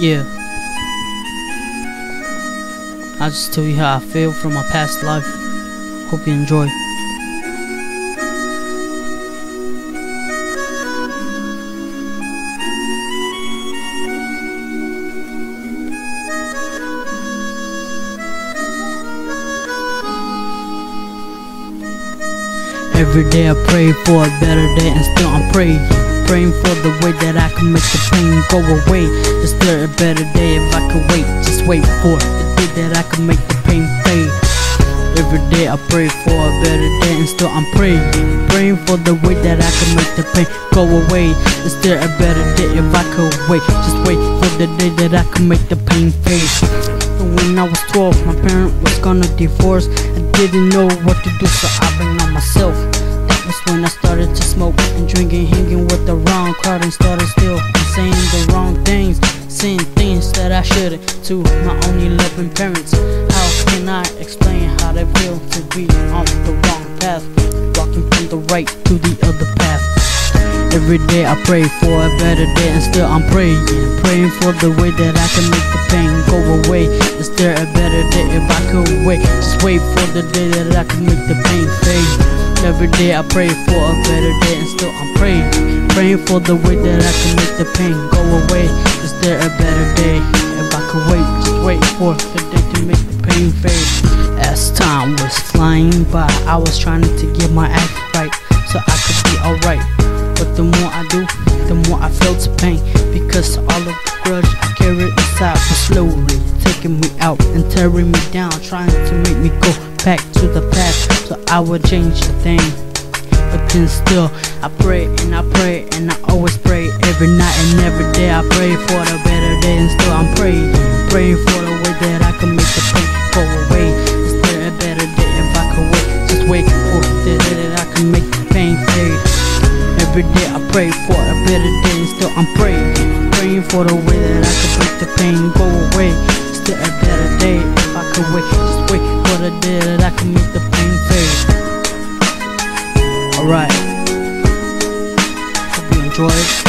Yeah, I'll just tell you how I feel from my past life. Hope you enjoy. Every day I pray for a better day, and still I'm praying for the way that I can make the pain go away. Is there a better day if I could wait? Just wait for the day that I can make the pain fade. Every day I pray for a better day, and still I'm praying for the way that I can make the pain go away. Is there a better day if I could wait? Just wait for the day that I can make the pain fade. When I was 12, my parent was gonna divorce. I didn't know what to do, so I blamed on myself. That was when I started to smoke and drink and hanging with the wrong crowd, and started still saying the wrong things, saying things that I shouldn't to my only loving parents. How can I explain how they feel to be on the wrong path, walking from the right to the other path? Every day I pray for a better day, and still I'm praying for the way that I can make the pain go away. Is there a better day if I could wait? Just wait for the day that I can make the pain fade. Every day I pray for a better day, and still I'm praying for the way that I can make the pain go away. Is there a better day if I could wait? Just wait for the day to make the pain fade. As time was flying by, I was trying to get my act right so I could be alright. But the more I do, the more I felt the pain, because all of the grudge I carried inside was slowly taking me out and tearing me down, trying to make me go back to the past so I would change the thing. But then still I pray and I pray, and I always pray every night and every day. I pray for the better day, and still I'm praying for the way that I can make the pain go away. Is there a better day if I could wait? Just wait for the day that I can make the pain fade. Every day I pray for a better day, and still I'm praying for the way that I can make the pain go away. Is there a better day if I could wait? Just wait for the day that I can make the pain fade. Alright, hope you enjoyed.